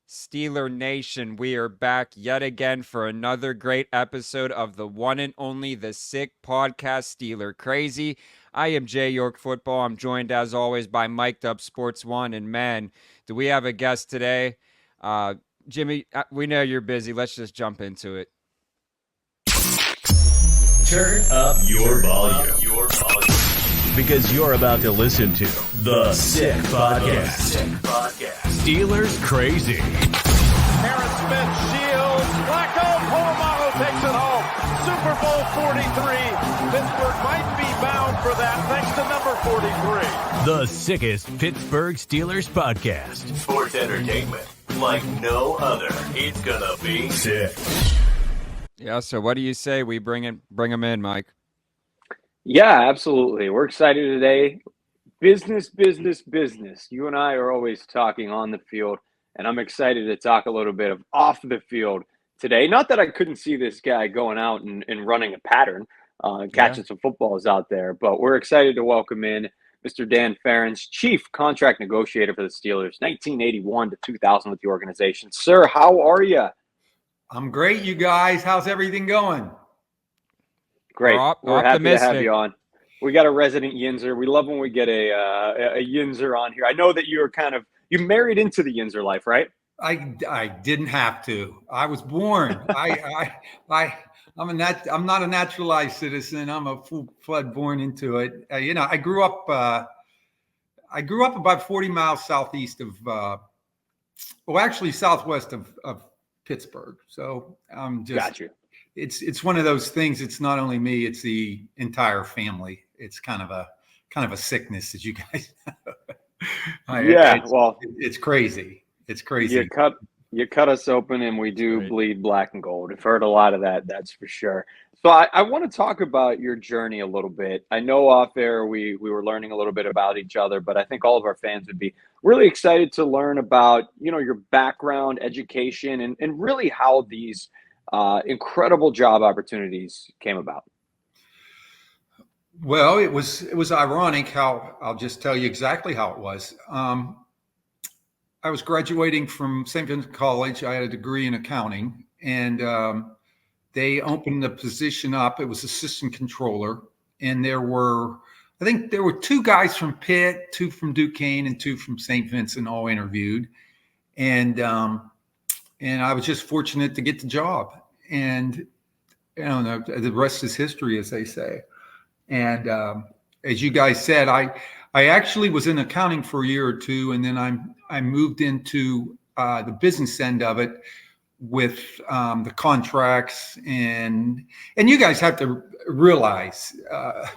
Steeler Nation, we are back yet again for another great episode of the one and only The Sick Podcast, Steeler Crazy. I am Jay York Football. I'm joined as always by Mic'd Up Sports One. And man, do we have a guest today? Jimmy, we know you're busy. Let's just jump into it. Turn up your volume. Because you're about to listen to The Sick Podcast. Steelers Crazy. Harris Smith shields. Flacco Polamalu takes it home. Super Bowl 43. Pittsburgh might be bound for that thanks to number 43. The sickest Pittsburgh Steelers podcast. Sports entertainment like no other. It's gonna be sick. Yeah, so what do you say we bring him in, Mike? Yeah, absolutely. We're excited today. Business. You and I are always talking on the field, and I'm excited to talk a little bit of off the field today. Not that I couldn't see this guy going out and running a pattern, catching some footballs out there, but we're excited to welcome in Mr. Dan Ferens, Chief Contract Negotiator for the Steelers, 1981 to 2000 with the organization. Sir, how are you? I'm great, you guys. How's everything going? Great. We're happy to have you on. We got a resident Yinzer. We love when we get a Yinzer on here. I know that you married into the Yinzer life, right? I didn't have to. I was born. I'm not a naturalized citizen. I'm a full-blood born into it. I grew up about 40 miles southeast of, actually southwest of Pittsburgh. So I'm just. Got you. It's one of those things. It's not only me; it's the entire family. It's kind of a sickness, as you guys know. It's crazy. It's crazy. You cut us open, and we do bleed black and gold. I've heard a lot of that. That's for sure. So I want to talk about your journey a little bit. I know off air we were learning a little bit about each other, but I think all of our fans would be really excited to learn about your background, education, and really how these incredible job opportunities came about. Well, it was ironic how I'll just tell you exactly how it was. I was graduating from St. Vincent College. I had a degree in accounting, and they opened the position up. It was assistant controller, and I think there were two guys from Pitt, two from Duquesne, and two from St. Vincent, all interviewed, and I was just fortunate to get the job. And the rest is history, as they say. And as you guys said, I actually was in accounting for a year or two, and then I moved into the business end of it with the contracts. And you guys have to realize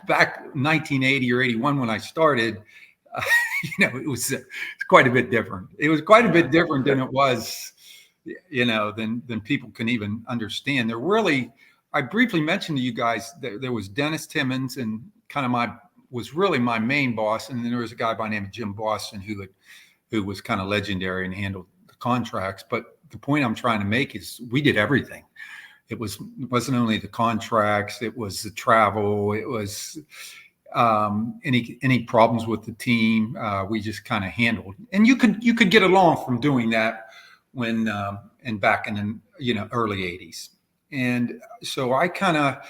back 1980 or 81 when I started, it was quite a bit different. It was quite a bit different than it was. Than people can even understand. I briefly mentioned to you guys that there was Dennis Timmons, and kind of was really my main boss, and then there was a guy by the name of Jim Boston who was kind of legendary and handled the contracts. But the point I'm trying to make is we did everything. It wasn't only the contracts; it was the travel. It was any problems with the team. We just kind of handled, and you could get along from doing that. When and back in the early 80s. And so I kind of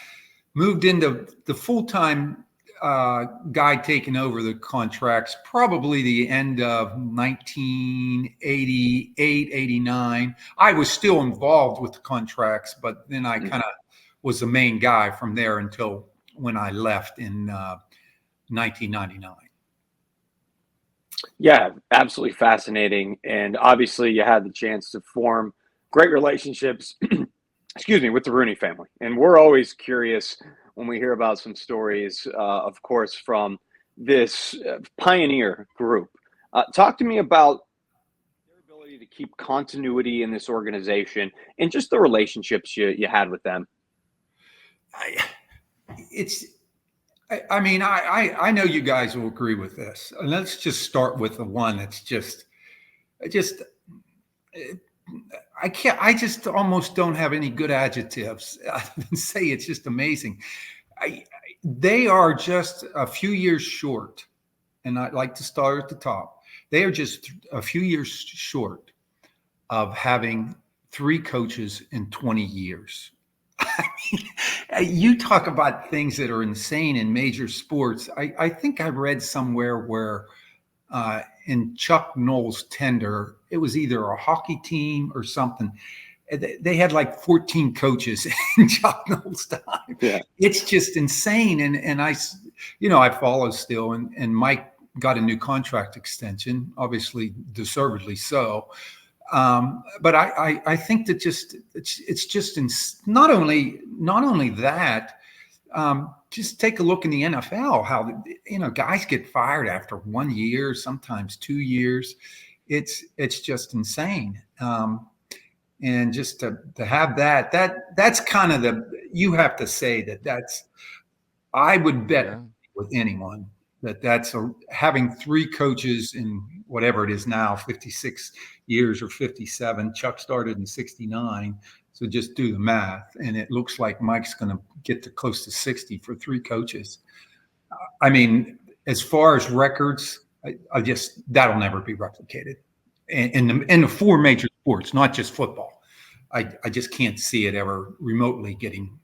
moved into the full-time guy taking over the contracts probably the end of 1988, 89. I was still involved with the contracts, but then I kind of was the main guy from there until when I left in 1999. Yeah, absolutely fascinating. And obviously you had the chance to form great relationships, with the Rooney family. And we're always curious when we hear about some stories, of course, from this pioneer group. Talk to me about their ability to keep continuity in this organization and just the relationships you had with them. I know you guys will agree with this. And let's just start with the one that's I just almost don't have any good adjectives other than say it's just amazing. They are just a few years short, and I'd like to start at the top. They are just a few years short of having 3 coaches in 20 years. I mean, you talk about things that are insane in major sports. I think I read somewhere where in Chuck Noll's tenure, it was either a hockey team or something. They had like 14 coaches in Chuck Noll's time. Yeah. It's just insane. And I follow still, and Mike got a new contract extension, obviously deservedly so. But I think that it's just not only that. Just take a look in the NFL, how guys get fired after 1 year, sometimes 2 years. It's just insane. And just to have that's kind of you have to say that's, I would bet with anyone that's having 3 coaches in whatever it is now, 56 years or 57. Chuck started in 69. So just do the math. And it looks like Mike's going to get to close to 60 for 3 coaches. I mean, as far as records, that'll never be replicated in the 4 major sports, not just football. I just can't see it ever remotely getting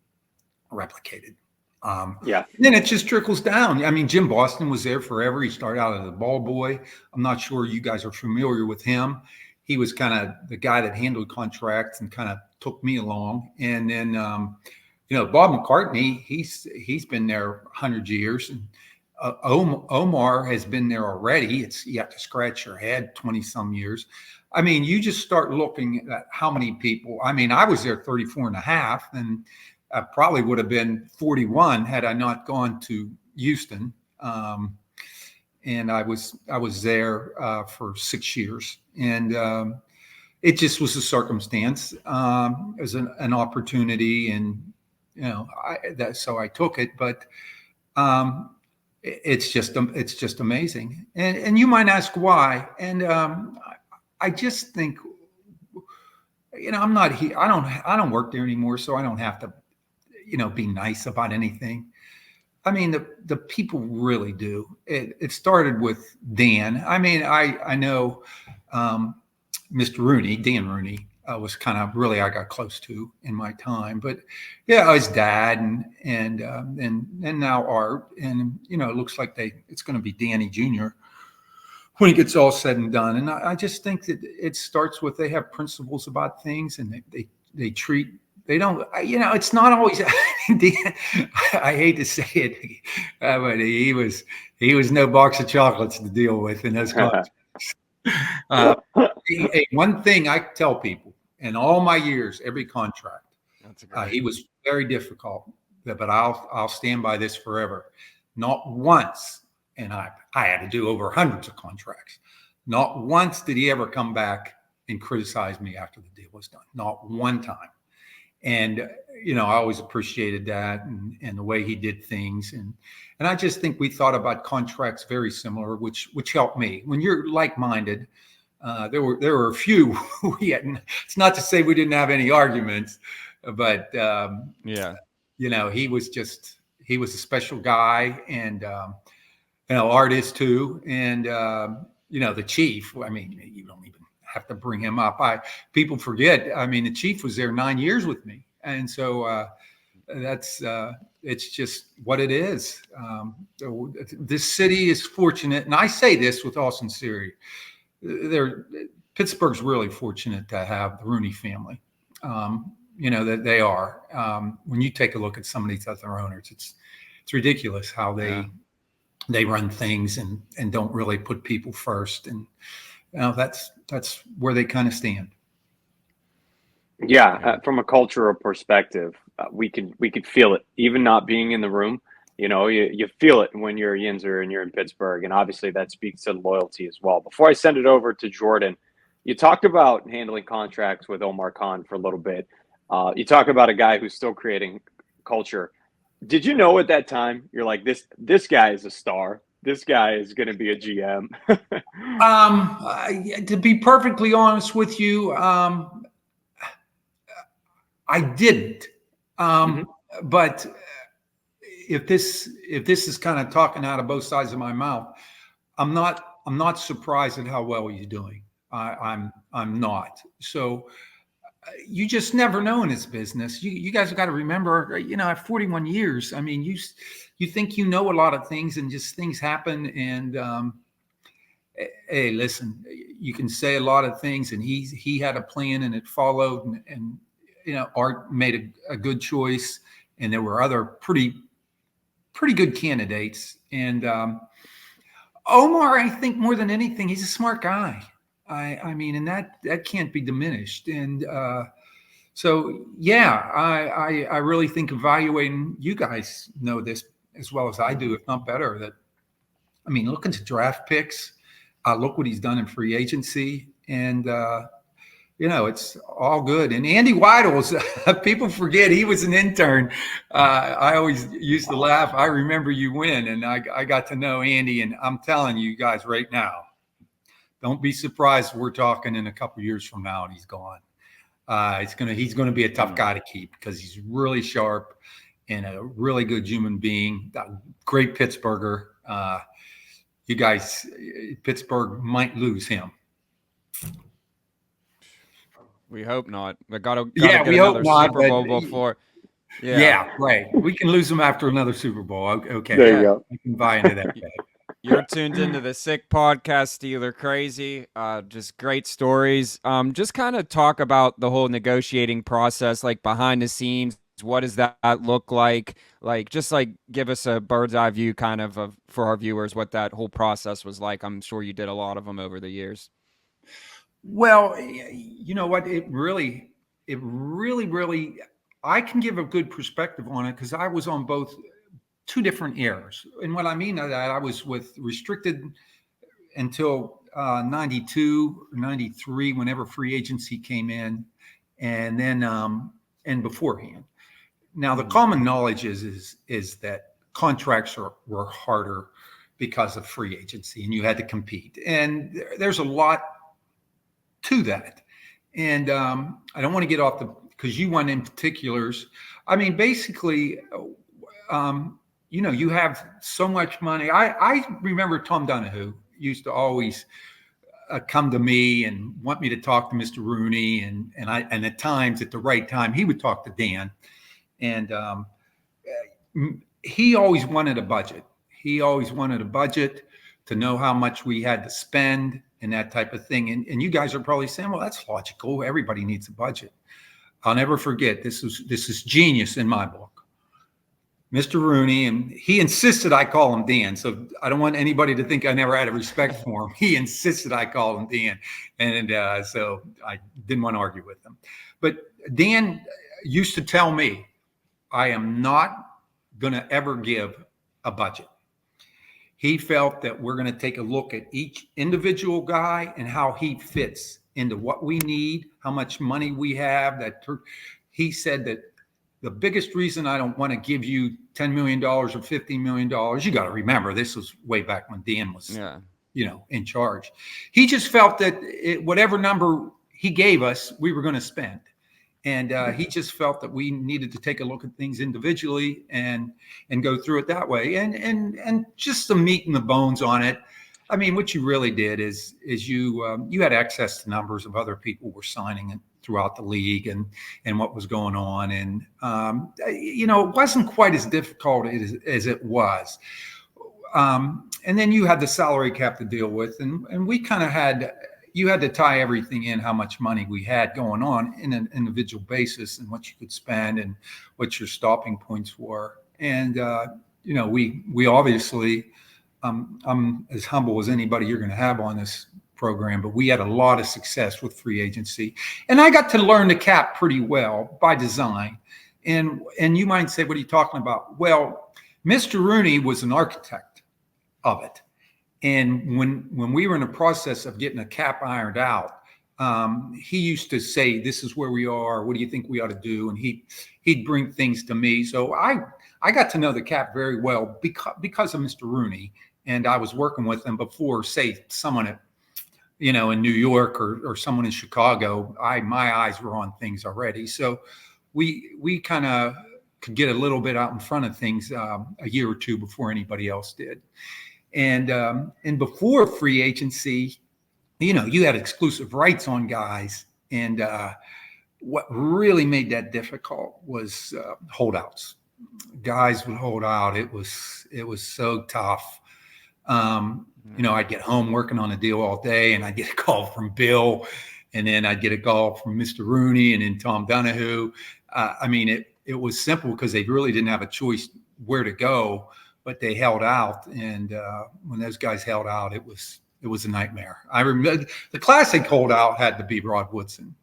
replicated. And then it just trickles down. I mean, Jim Boston was there forever. He started out as a ball boy. I'm not sure you guys are familiar with him. He was kind of the guy that handled contracts and kind of took me along. And then, Bob McCartney, he's been there 100 years. And Omar has been there already. You have to scratch your head, 20 some years. I mean, you just start looking at how many people. I mean, I was there 34 and a half, and I probably would have been 41 had I not gone to Houston. And I was there for 6 years, and it just was a circumstance. It was an opportunity, and so I took it. But it's just amazing. And you might ask why, and I just think, I'm not here. I don't work there anymore, so I don't have to, be nice about anything. I mean, the people really do. It started with Dan. I mean, I know Mr. Rooney, Dan Rooney, was kind of really I got close to in my time. But yeah, his dad and now Art, and it looks like it's going to be Danny Jr. when it gets all said and done. And I just think that it starts with they have principles about things, and they treat. They don't, it's not always. I hate to say it, but he was no box of chocolates to deal with in those contracts. One thing I tell people in all my years, every contract, he was very difficult, but I'll stand by this forever. Not once, and I had to do over hundreds of contracts. Not once did he ever come back and criticize me after the deal was done. Not one time. And, I always appreciated that and the way he did things. And I just think we thought about contracts very similar, which helped me. When you're like-minded, there were a few we hadn't. It's not to say we didn't have any arguments, but, he was a special guy, and, artist too. And, the chief, I mean, you don't even have to bring him up. People forget. I mean, the chief was there 9 years with me, and so it's just what it is. This city is fortunate, and I say this with all sincerity. Pittsburgh's really fortunate to have the Rooney family. That they are. When you take a look at some of these other owners, it's ridiculous how they run things and don't really put people first. And that's where they kind of stand. Yeah, from a cultural perspective, we could feel it, even not being in the room. You feel it when you're a Yinzer and you're in Pittsburgh, and obviously that speaks to loyalty as well. Before I send it over to Jordan, you talked about handling contracts with Omar Khan for a little bit. You talk about a guy who's still creating culture. Did you know at that time you're like, this guy is a star? This guy is going to be a GM. To be perfectly honest with you, I didn't. But if this is kind of talking out of both sides of my mouth, I'm not surprised at how well he's doing. I'm not. So you just never know in this business. You guys have got to remember, at 41 years, I mean, you think you know a lot of things, and just things happen. And hey, listen, you can say a lot of things, and he had a plan and it followed, and Art made a good choice, and there were other pretty good candidates. And Omar, I think more than anything, he's a smart guy. I mean, and that can't be diminished. And so, yeah, I really think evaluating, you guys know this as well as I do, if not better, that, I mean, look into draft picks, look what he's done in free agency, and it's all good. And Andy Weidels, people forget he was an intern. I always used to laugh. I remember you win, and I got to know Andy, and I'm telling you guys right now, don't be surprised if we're talking in a couple of years from now and he's gone. He's gonna be a tough guy to keep, because he's really sharp and a really good human being. Great Pittsburgher. You guys, Pittsburgh might lose him. We hope not. We gotta Yeah, get we hope another not, Super Bowl but- before. Yeah, right. We can lose him after another Super Bowl. Okay, There you go. we can buy into that. You're tuned into the Sick Podcast, Steeler Crazy. Just great stories. Just kind of talk about the whole negotiating process, like behind the scenes. What does that look like? Just give us a bird's eye view kind of for our viewers, what that whole process was like. I'm sure you did a lot of them over the years. Well, you know what? It really, I can give a good perspective on it, because I was on both two different eras. And what I mean by that, I was with restricted until 92, 93, whenever free agency came in, and then and beforehand. Now, the common knowledge is that contracts were harder because of free agency, and you had to compete. And there's a lot to that. And I don't want to get off because you went in particulars. I mean, basically, you have so much money. I remember Tom Donahue used to always come to me and want me to talk to Mr. Rooney, and at times, at the right time, he would talk to Dan. And he always wanted a budget. He always wanted a budget to know how much we had to spend and that type of thing. And you guys are probably saying, well, that's logical. Everybody needs a budget. I'll never forget. This is genius in my book. Mr. Rooney, and he insisted I call him Dan. So I don't want anybody to think I never had a respect for him. He insisted I call him Dan. And so I didn't want to argue with him. But Dan used to tell me, I am not going to ever give a budget. He felt that we're going to take a look at each individual guy and how he fits into what we need, how much money we have. He said that the biggest reason I don't want to give you $10 million or $15 million, you got to remember, this was way back when Dan was, in charge. He just felt that whatever number he gave us, we were going to spend. And he just felt that we needed to take a look at things individually and go through it that way. And just some meat and the bones on it. I mean, what you really did is you had access to numbers of other people were signing it throughout the league and what was going on. And, it wasn't quite as difficult as it was. And then you had the salary cap to deal with. And we kind of you had to tie everything in, how much money we had going on in an individual basis and what you could spend and what your stopping points were. And, we obviously, I'm as humble as anybody you're going to have on this program, but we had a lot of success with free agency. And I got to learn the cap pretty well by design. And you might say, what are you talking about? Well, Mr. Rooney was an architect of it. And when we were in the process of getting a cap ironed out, he used to say, this is where we are. What do you think we ought to do? And he'd bring things to me. So I got to know the cap very well because of Mr. Rooney. And I was working with him before, say, someone at, in New York or someone in Chicago. My eyes were on things already. So we kind of could get a little bit out in front of things a year or two before anybody else did. And before free agency, you had exclusive rights on guys. And what really made that difficult was holdouts. Guys would hold out. It was so tough. I'd get home working on a deal all day, and I'd get a call from Bill, and then I'd get a call from Mr. Rooney, and then Tom Donahue. It was simple because they really didn't have a choice where to go, but they held out. And when those guys held out, it was a nightmare. I remember the classic holdout had to be Rod Woodson.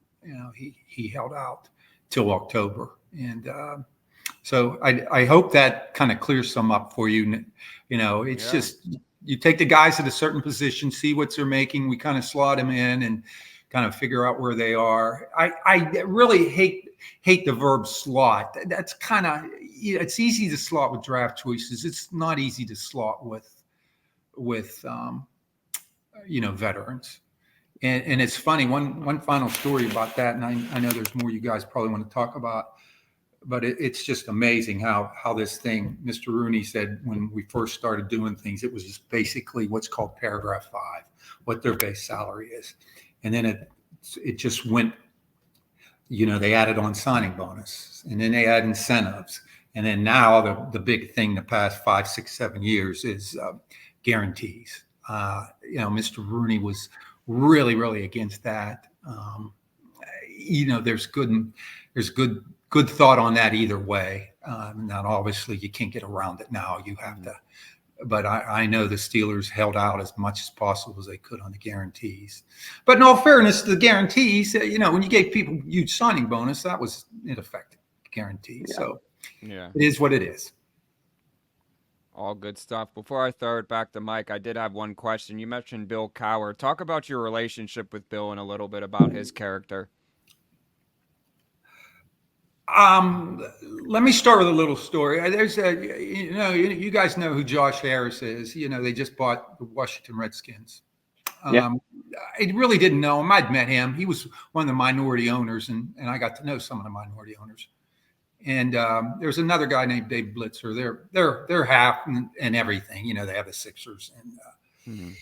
He held out till October, and so I hope that kind of clears some up for you. It's just you take the guys at a certain position, see what they're making. We kind of slot them in and kind of figure out where they are. I really hate the verb slot. That's kind of it's easy to slot with draft choices. It's not easy to slot with veterans. And it's funny. One final story about that, and I know there's more you guys probably want to talk about. But it's just amazing how this thing, Mr. Rooney said when we first started doing things, it was just basically what's called paragraph 5, what their base salary is. And then it just went, they added on signing bonus, and then they add incentives. And then now the big thing the past 5, 6, 7 years is guarantees. Mr. Rooney was really, really against that. There's good thought on that either way. Now, obviously, you can't get around it now. You have to. But I know the Steelers held out as much as possible as they could on the guarantees. But in all fairness, the guarantees, when you gave people huge signing bonus, that was ineffective guarantees. Yeah. So it is what it is. All good stuff. Before I throw it back to Mike, I did have one question. You mentioned Bill Cowher. Talk about your relationship with Bill and a little bit about his character. Let me start with a little story. There's you guys know who Josh Harris is. They just bought the Washington Redskins. I really didn't know him. I'd met him. He was one of the minority owners, and I got to know some of the minority owners. And there's another guy named Dave Blitzer. They're half and everything. They have the Sixers, and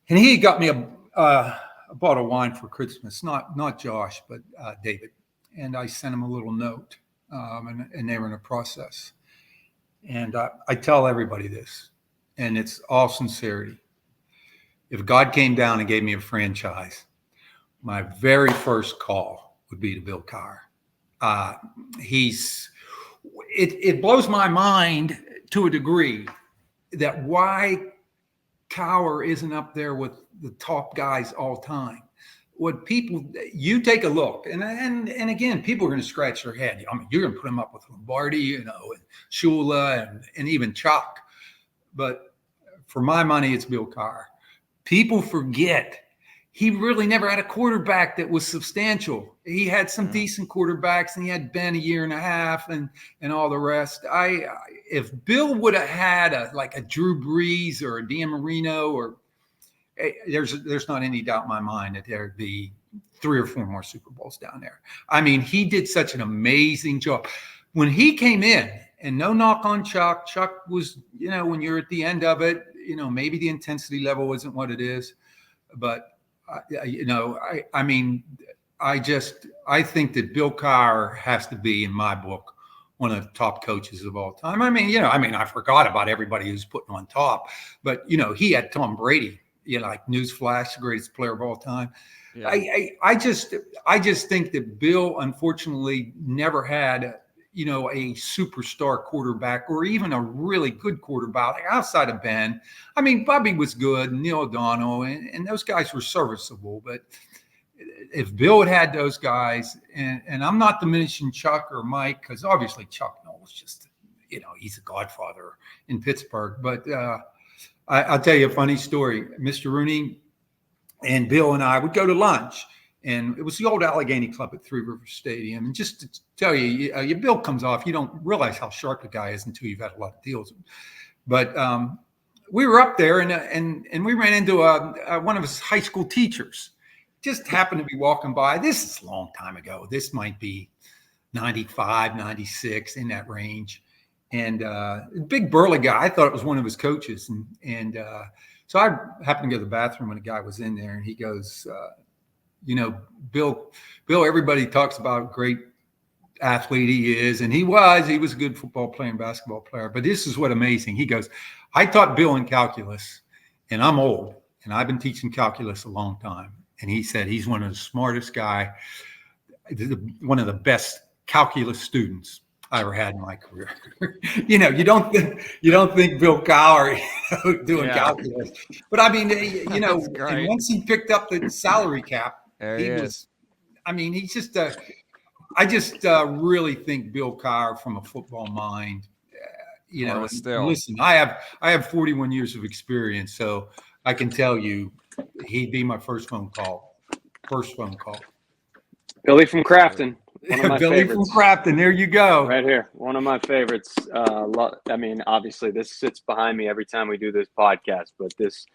he got me a bottle of wine for Christmas. Not Josh, but David. And I sent him a little note, and they were in a process. And I tell everybody this, and it's all sincerity. If God came down and gave me a franchise, my very first call would be to Bill Cowher. It blows my mind to a degree that why Cowher isn't up there with the top guys all time. You take a look, and again, people are going to scratch their head. You're going to put him up with Lombardi, and Shula, and even Chuck. But for my money, it's Bill Cowher. People forget he really never had a quarterback that was substantial. He had some decent quarterbacks, and he had Ben a year and a half, and all the rest. If Bill would have had a Drew Brees or a Dan Marino or there's not any doubt in my mind that there'd be 3 or 4 more Super Bowls down there. He did such an amazing job. When he came in, and no knock on Chuck, Chuck was, when you're at the end of it, maybe the intensity level isn't what it is. But, I think that Bill Cowher has to be, in my book, one of the top coaches of all time. I forgot about everybody who's putting on top. But, he had Tom Brady. Newsflash, the greatest player of all time. Yeah. I just think that Bill, unfortunately, never had, a superstar quarterback or even a really good quarterback outside of Ben. Bubby was good, Neil O'Donnell, and those guys were serviceable. But if Bill had those guys, and I'm not diminishing Chuck or Mike, because obviously Chuck Noll's just, he's a godfather in Pittsburgh. But I'll tell you a funny story. Mr. Rooney and Bill and I would go to lunch, and it was the old Allegheny Club at Three Rivers Stadium. And just to tell you, your bill comes off, you don't realize how sharp the guy is until you've had a lot of deals. But we were up there, and we ran into one of his high school teachers. Just happened to be walking by. This is a long time ago. This might be 95, 96, in that range. And big burly guy. I thought it was one of his coaches. And So I happened to go to the bathroom when a guy was in there, and he goes, Bill, everybody talks about great athlete he is, and he was a good football player and basketball player. But this is what amazing. He goes, I taught Bill in calculus, and I'm old, and I've been teaching calculus a long time. And he said he's one of the smartest guy, one of the best calculus students I ever had in my career. You don't think Bill Cowher doing calculus, but I mean, and once he picked up the salary cap, he's just I just really think Bill Cowher from a football mind. Listen, I have 41 years of experience, so I can tell you, he'd be my first phone call. Billy from Crafton. One of my Billy favorites. from Crafton. There you go. Right here. One of my favorites. I mean, obviously, this sits behind me every time we do this podcast, but this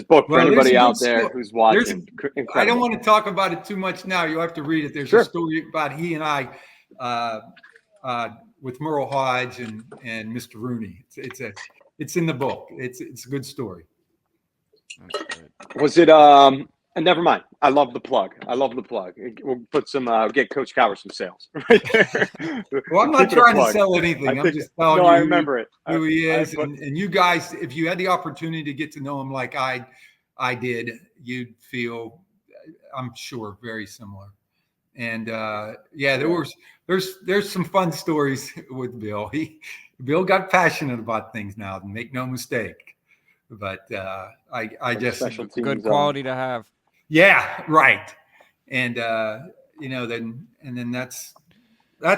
book for anybody out there who's watching. I don't want to talk about it too much now. You'll have to read it. There's a story about he and I with Merle Hodge and Mr. Rooney. It's in the book. It's a good story. Was it never mind. I love the plug. We'll put some get Coach Cowher some sales right there. Well, I'm not trying to sell anything. I'm just telling you I remember it. Who he is. And you guys, if you had the opportunity to get to know him like I did, you'd feel, I'm sure, very similar. And there's some fun stories with Bill. Bill got passionate about things now, make no mistake. But I just good quality to have. Yeah, right. And then that's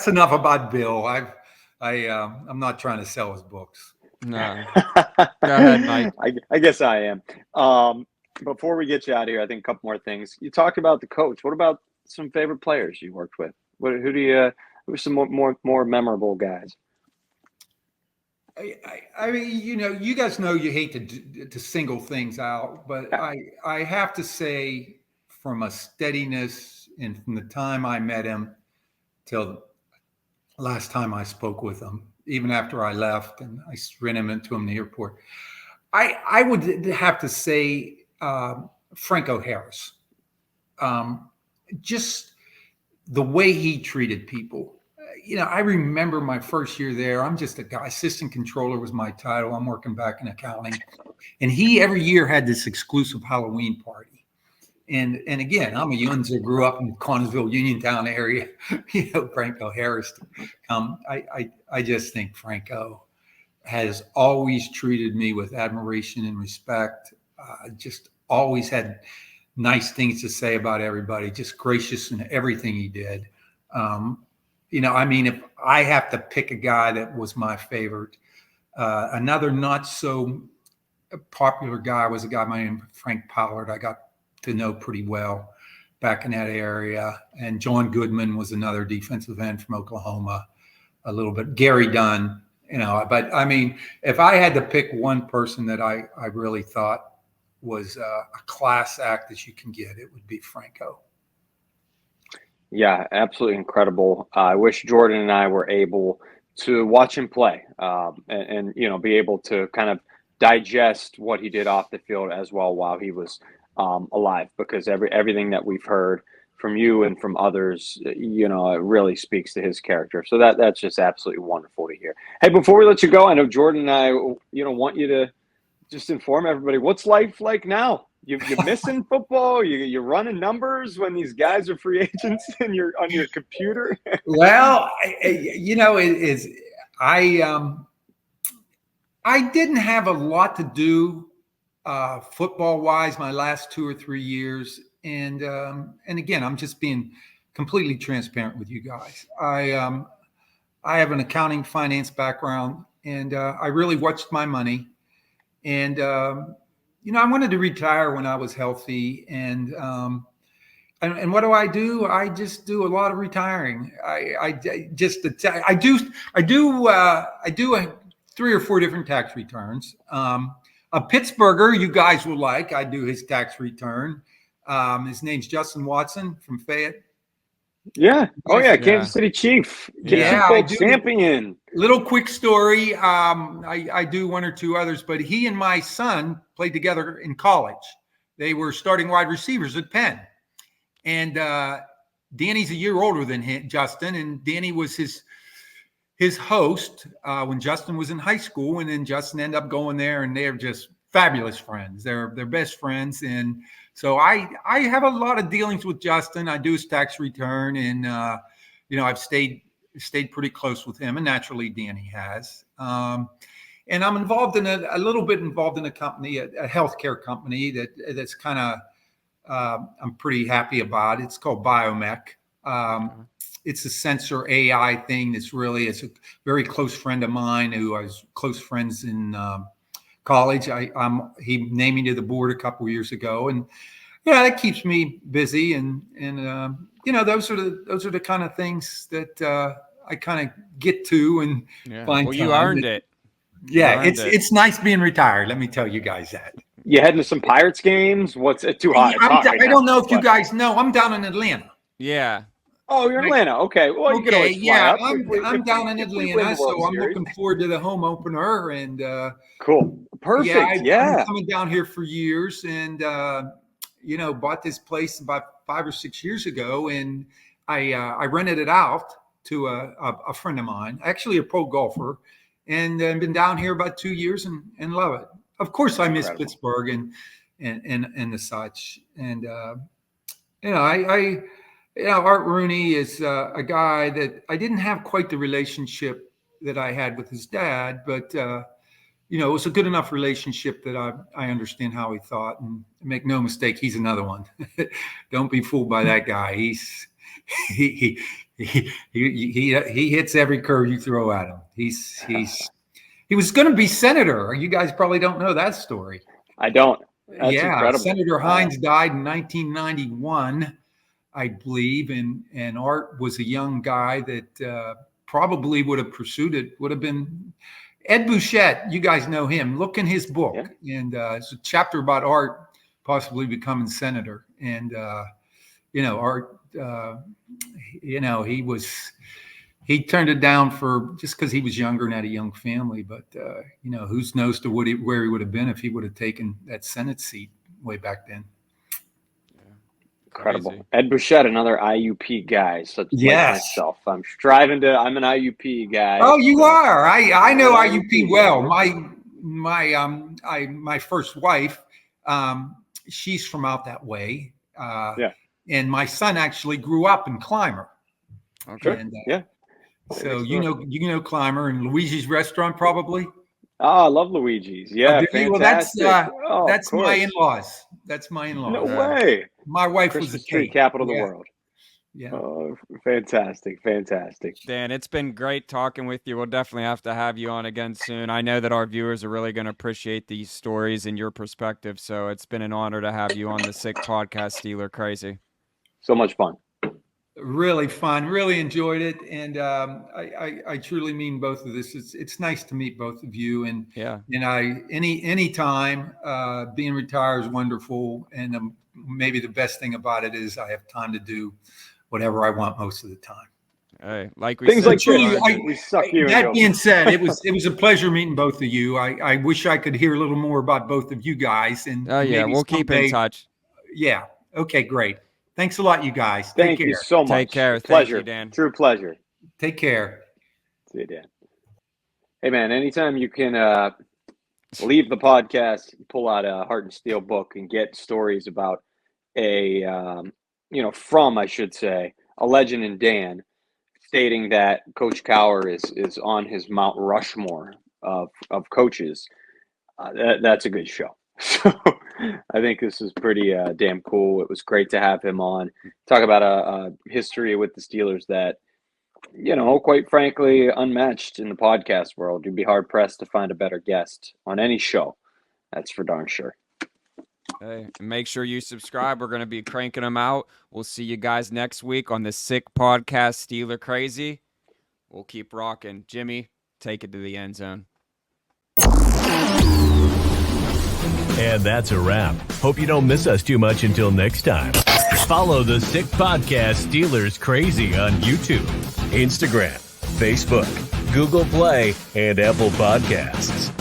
enough about Bill. I'm not trying to sell his books. No. Go ahead, Mike. I guess I am. Before we get you out of here, I think a couple more things. You talked about the coach. What about some favorite players you worked with? Who are some more memorable guys? I mean, you guys know you hate to single things out, but I have to say, from a steadiness and from the time I met him till the last time I spoke with him, even after I left and I ran into him in the airport, I would have to say Franco Harris. Just the way he treated people. I remember my first year there. I'm just a guy. Assistant controller was my title. I'm working back in accounting. And he every year had this exclusive Halloween party. And again, I'm a Yunzer, grew up in Connersville, Uniontown area. Franco Harris. I just think Franco has always treated me with admiration and respect. Just always had nice things to say about everybody. Just gracious in everything he did. If I have to pick a guy that was my favorite, another not so popular guy was a guy named Frank Pollard. I got to know pretty well back in that area. And John Goodman was another defensive end from Oklahoma, a little bit. Gary Dunn, but I mean, if I had to pick one person that I really thought was a class act that you can get, it would be Franco. Yeah, absolutely incredible. I wish Jordan and I were able to watch him play and be able to kind of digest what he did off the field as well while he was alive, because everything that we've heard from you and from others, it really speaks to his character. So that's just absolutely wonderful to hear. Hey, before we let you go, I know Jordan and I, want you to just inform everybody, what's life like now? You're missing football. You're running numbers when these guys are free agents and you're on your computer. Well, I didn't have a lot to do football wise my last 2 or 3 years, and again, I'm just being completely transparent with you guys. I have an accounting finance background, and I really watched my money, and I wanted to retire when I was healthy, and what do? I just do a lot of retiring. I do 3 or 4 different tax returns. A Pittsburgher, you guys will like. I do his tax return. His name's Justin Watson from Fayette. Yeah. Oh yeah, Kansas City Chief. Champion. little quick story. I do one or two others, but he and my son played together in college. They were starting wide receivers at Penn. And Danny's a year older than Justin, and Danny was his host when Justin was in high school. And then Justin ended up going there, and they're just fabulous friends. They're best friends. And so I have a lot of dealings with Justin. I do his tax return, and I've stayed pretty close with him, and naturally Danny has. And I'm involved in a little bit involved in a company, a healthcare company that's kind of I'm pretty happy about. It's called Biomech. It's a sensor AI thing. It's a very close friend of mine who I was close friends in college. He named me to the board a couple of years ago, and that keeps me busy. And those are the kind of things that I kind of get to and find. Well, you earned it. Yeah, it's nice being retired. Let me tell you guys that. You heading to some Pirates games? What's it too hot? I don't know if you guys know. I'm down in Atlanta. Yeah. Oh, you're in Atlanta. Okay. Well, you can always fly up. I'm down in Atlanta, so I'm looking forward to the home opener. And cool. Perfect. I've been coming down here for years, and bought this place about 5 or 6 years ago, and I rented it out to a friend of mine, actually a pro golfer, and been down here about 2 years and love it. Of course, I miss Pittsburgh and the such. And Art Rooney is a guy that I didn't have quite the relationship that I had with his dad, but it was a good enough relationship that I understand how he thought. And make no mistake, he's another one. Don't be fooled by that guy. He hits every curve you throw at him. He was going to be senator. You guys probably don't know that story. I don't. That's incredible. Senator Hines died in 1991, I believe, and Art was a young guy that probably would have pursued it. Would have been Ed Bouchette. You guys know him. Look in his book, and it's a chapter about Art possibly becoming senator. And Art, he turned it down for just because he was younger and had a young family. But who knows where he would have been if he would have taken that Senate seat way back then. Incredible. Crazy. Ed Bouchette, another IUP guy. Such like myself. I'm I'm an IUP guy. Oh, you are. I know IUP well. My first wife, she's from out that way. And my son actually grew up in Clymer. Okay. And, so you know Clymer and Luigi's Restaurant probably. Oh, I love Luigi's. Yeah, fantastic. Well, that's my in-laws. That's my in-laws. No way. My wife Christmas was the tree capital of the world. Yeah. Oh, fantastic. Dan, it's been great talking with you. We'll definitely have to have you on again soon. I know that our viewers are really going to appreciate these stories and your perspective. So it's been an honor to have you on the Sick Podcast, Steeler Crazy. So much fun. Really fun. Really enjoyed it. And I truly mean both of this. It's nice to meet both of you. And any time being retired is wonderful. And maybe the best thing about it is I have time to do whatever I want most of the time. Hey, like we things said, like truly, we suck you. That being said, it was a pleasure meeting both of you. I wish I could hear a little more about both of you guys. And we'll keep in touch. Yeah. Okay, great. Thanks a lot, you guys. Thank you so much. Take care. Pleasure, Thank you, Dan. True pleasure. Take care. See you, Dan. Hey, man, anytime you can leave the podcast, pull out a Heart and Steel book and get stories about a legend in Dan, stating that Coach Cowher is on his Mount Rushmore of coaches, that's a good show. So I think this is pretty damn cool. It was great to have him on. Talk about a history with the Steelers that, quite frankly, unmatched in the podcast world. You'd be hard-pressed to find a better guest on any show. That's for darn sure. Hey, make sure you subscribe. We're going to be cranking them out. We'll see you guys next week on the Sick Podcast, Steeler Crazy. We'll keep rocking. Jimmy, take it to the end zone. And that's a wrap. Hope you don't miss us too much until next time. Follow the Sick Podcast Steelers Crazy on YouTube, Instagram, Facebook, Google Play, and Apple Podcasts.